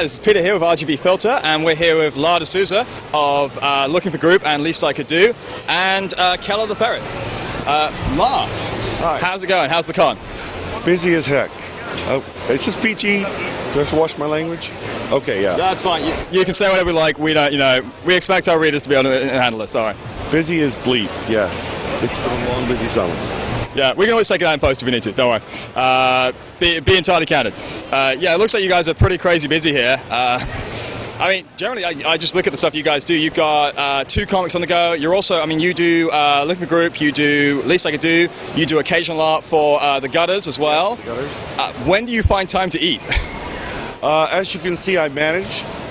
Hi, this is Peter here with RGB Filter, and we're here with deSouza of Looking for Group and Least I Could Do, and Keller the Ferret. Hi. How's it going? How's the con? Busy as heck. It's just PG. Do I have to watch my language? Okay, yeah. That's fine. You can say whatever we like. We don't, we expect our readers to be able to handle it. Sorry. Busy is bleep, yes. It's been a long, busy summer. Yeah, we can always take it out in post if we need to. Don't worry. Be entirely candid. Yeah, it looks like you guys are pretty crazy busy here. I mean, generally, I just look at the stuff you guys do. You've got 2 comics on the go. You're also, I mean, you do Looking for Group, you do Least I Could Do, you do occasional art for the Gutters as well. The Gutters. When do you find time to eat? As you can see, I manage.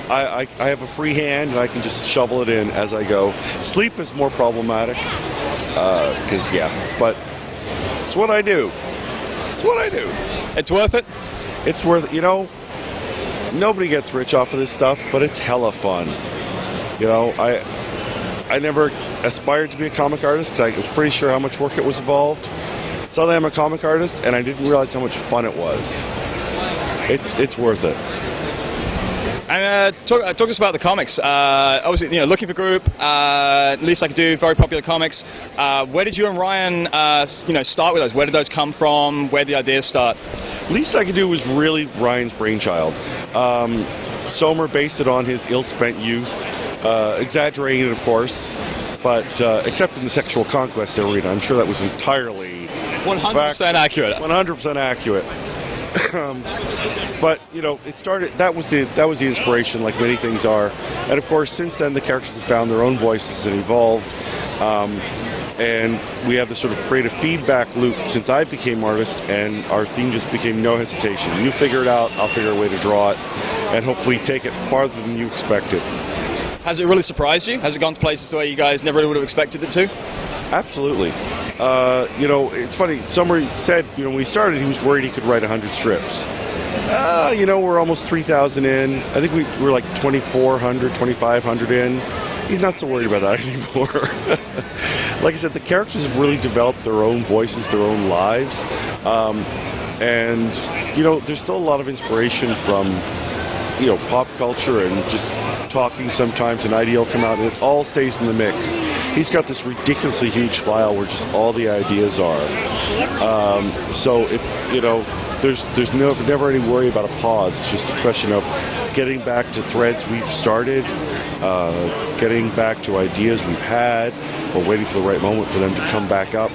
I have a free hand, and I can just shovel it in as I go. Sleep is more problematic, because, yeah, but it's what I do. It's what I do. It's worth it? It's worth it. You know, nobody gets rich off of this stuff, but it's hella fun. You know, I never aspired to be a comic artist because I was pretty sure how much work it was involved. Suddenly I'm a comic artist, and I didn't realize how much fun it was. It's worth it. And talk to us about the comics. Obviously, Looking for Group, Least I Could Do, very popular comics. Where did you and Ryan, start with those? Where did those come from? Where did the ideas start? Least I Could Do was really Ryan's brainchild. Somer based it on his ill-spent youth, exaggerating it, of course, but except in the sexual conquest arena. I'm sure that was entirely 100% accurate. 100% accurate. But it started. That was the inspiration, like many things are. And of course, since then, the characters have found their own voices and evolved. And we have this sort of creative feedback loop since I became artist, and our theme just became no hesitation. You figure it out, I'll figure a way to draw it, and hopefully take it farther than you expected. Has it really surprised you? Has it gone to places where you guys never really would have expected it to? Absolutely. It's funny, Summer said, when we started, he was worried he could write 100 strips. We're almost 3,000 in. I think we're like 2,400, 2,500 in. He's not so worried about that anymore. Like I said, the characters have really developed their own voices, their own lives. And there's still a lot of inspiration from, pop culture and just talking sometimes. An idea will come out and it all stays in the mix. He's got this ridiculously huge file where just all the ideas are. So if there's never any worry about a pause. It's just a question of getting back to threads we've started, getting back to ideas we've had, or waiting for the right moment for them to come back up.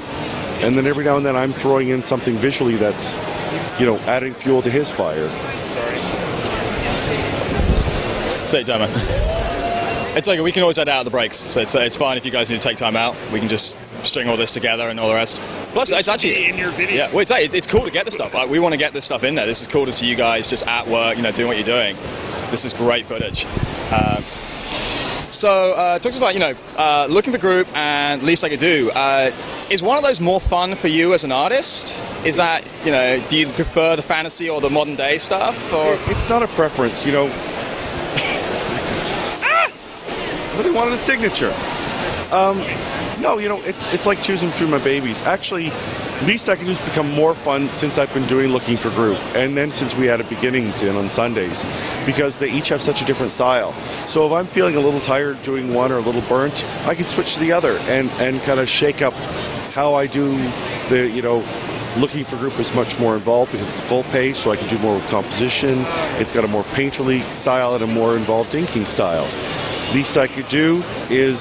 And then every now and then I'm throwing in something visually that's, adding fuel to his fire. Take time out. It's like we can always add out the breaks, so it's fine if you guys need to take time out. We can just string all this together and all the rest. Plus, it's actually in your video. Yeah, well, it's cool to get this stuff. We want to get this stuff in there. This is cool to see you guys just at work, doing what you're doing. This is great footage. So, talk to us about Looking for Group and Least I Could Do. Is one of those more fun for you as an artist? Is that do you prefer the fantasy or the modern day stuff? Or it's not a preference, But he wanted a signature. No, it's like choosing between my babies. Actually, Least I Could Do's become more fun since I've been doing Looking for Group, and then since we added Beginnings in on Sundays, because they each have such a different style. So if I'm feeling a little tired doing one or a little burnt, I can switch to the other and kind of shake up how I do the, Looking for Group is much more involved because it's full page, so I can do more with composition. It's got a more painterly style and a more involved inking style. Least I Could Do is,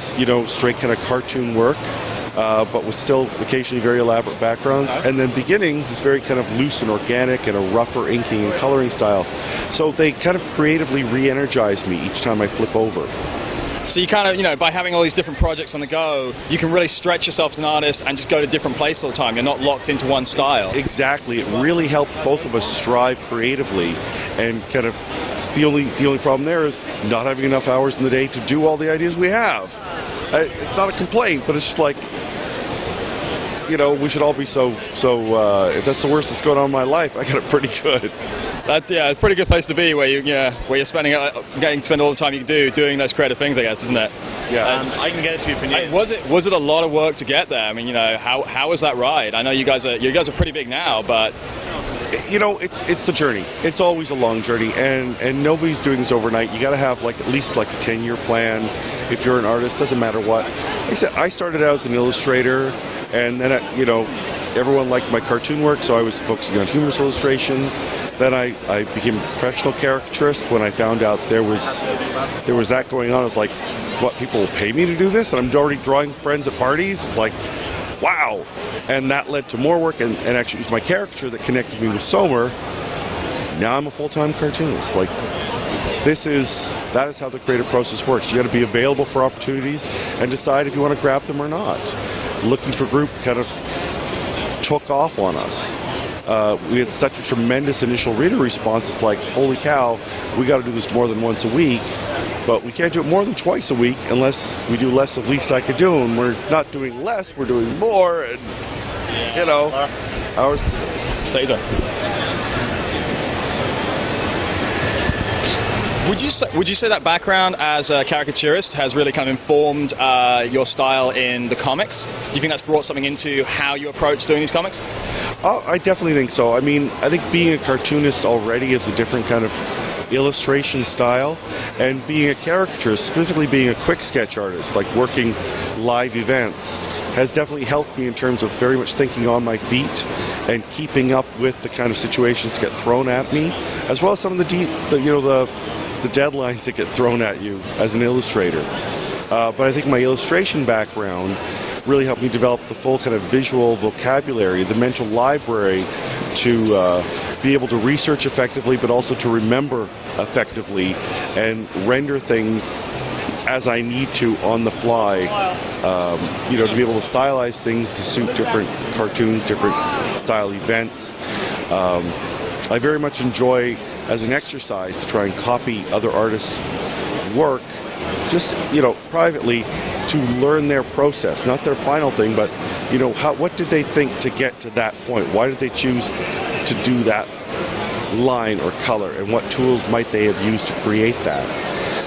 straight kind of cartoon work, but with still occasionally very elaborate backgrounds. And then Beginnings is very kind of loose and organic and a rougher inking and coloring style. So they kind of creatively re-energize me each time I flip over. So you kind of, by having all these different projects on the go, you can really stretch yourself as an artist and just go to different places all the time. You're not locked into one style. Exactly. It really helped both of us strive creatively, and kind of the only problem there is not having enough hours in the day to do all the ideas we have. It's not a complaint, but it's just like, we should all be so if that's the worst that's going on in my life, I got it pretty good. That's a pretty good place to be, where you're getting to spend all the time you can do doing those creative things, I guess, isn't it? Yeah. I can get it to you if you need. Was it a lot of work to get there? I mean, how was that ride? I know you guys are pretty big now, but you know, it's the journey. It's always a long journey, and nobody's doing this overnight. You got to have like at least like a 10-year plan. If you're an artist, doesn't matter what. Like I said, I started out as an illustrator, and then you know, everyone liked my cartoon work, so I was focusing on humorous illustration. Then I became a professional caricaturist when I found out there was that going on. I was like, what, people will pay me to do this? And I'm already drawing friends at parties? It's like, wow. And that led to more work, and actually it was my caricature that connected me with Somer. Now I'm a full-time cartoonist. Like, that is how the creative process works. You got to be available for opportunities and decide if you want to grab them or not. Looking for Group kind of took off on us. We had such a tremendous initial reader response. It's like, holy cow, we got to do this more than once a week. But we can't do it more than twice a week unless we do less of Least I Could Do. And we're not doing less, we're doing more. And, you know, ours. Would you say that background as a caricaturist has really kind of informed your style in the comics? Do you think that's brought something into how you approach doing these comics? Oh, I definitely think so. I mean, I think being a cartoonist already is a different kind of illustration style, and being a caricaturist, specifically being a quick sketch artist, like working live events, has definitely helped me in terms of very much thinking on my feet and keeping up with the kind of situations that get thrown at me, as well as some of the deadlines that get thrown at you as an illustrator. But I think my illustration background really helped me develop the full kind of visual vocabulary, the mental library to be able to research effectively, but also to remember effectively and render things as I need to on the fly, you know, to be able to stylize things to suit different cartoons, different style events. I very much enjoy, as an exercise, to try and copy other artists' work, just, you know, privately, to learn their process, not their final thing, but, you know, what did they think to get to that point? Why did they choose to do that line or color, and what tools might they have used to create that?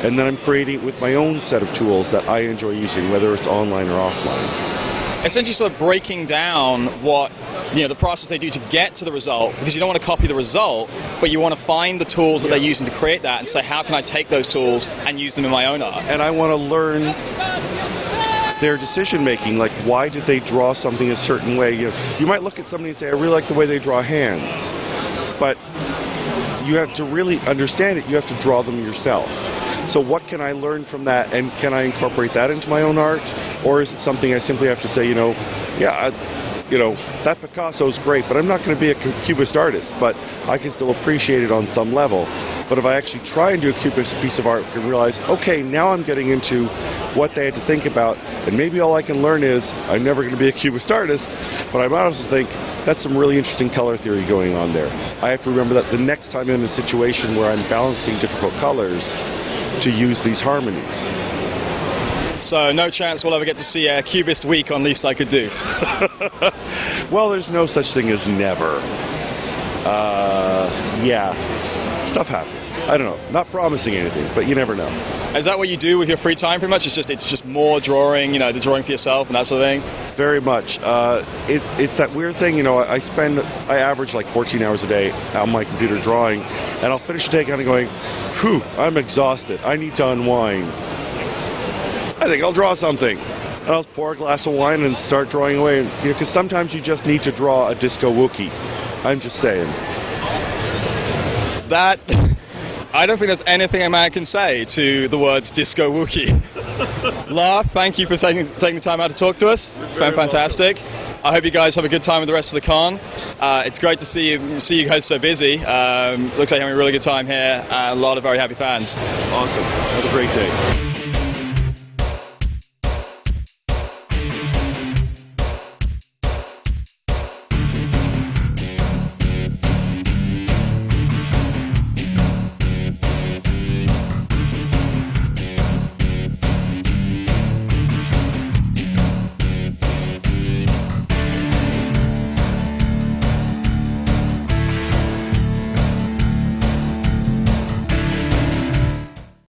And then I'm creating it with my own set of tools that I enjoy using, whether it's online or offline. Essentially sort of breaking down what, you know, the process they do to get to the result, because you don't want to copy the result, but you want to find the tools that they're using to create that and say, how can I take those tools and use them in my own art? And I want to learn their decision making, like why did they draw something a certain way? You might look at somebody and say, I really like the way they draw hands, but you have to really understand it, you have to draw them yourself. So what can I learn from that, and can I incorporate that into my own art, or is it something I simply have to say, you know, yeah, you know, that Picasso's great, but I'm not going to be a Cubist artist, but I can still appreciate it on some level. But if I actually try and do a Cubist piece of art, I can realize, okay, now I'm getting into what they had to think about, and maybe all I can learn is I'm never going to be a Cubist artist, but I might also think that's some really interesting color theory going on there. I have to remember that the next time I'm in a situation where I'm balancing difficult colors, to use these harmonies. So no chance we'll ever get to see a Cubist week on Least I Could Do. Well, there's no such thing as never. Yeah, stuff happens. I don't know, not promising anything, but you never know. Is that what you do with your free time pretty much? It's just more drawing, you know, the drawing for yourself and that sort of thing? Very much. It's that weird thing, you know, I average like 14 hours a day on my computer drawing, and I'll finish a day kind of going, whew, I'm exhausted, I need to unwind. I think I'll draw something. And I'll pour a glass of wine and start drawing away. Because sometimes you just need to draw a disco Wookiee. I'm just saying. That, I don't think there's anything a man can say to the words disco Wookiee. La, thank you for taking the time out to talk to us. Been fantastic. I hope you guys have a good time with the rest of the con. It's great to see you guys so busy. Looks like you're having a really good time here. A lot of very happy fans. Awesome. Have a great day.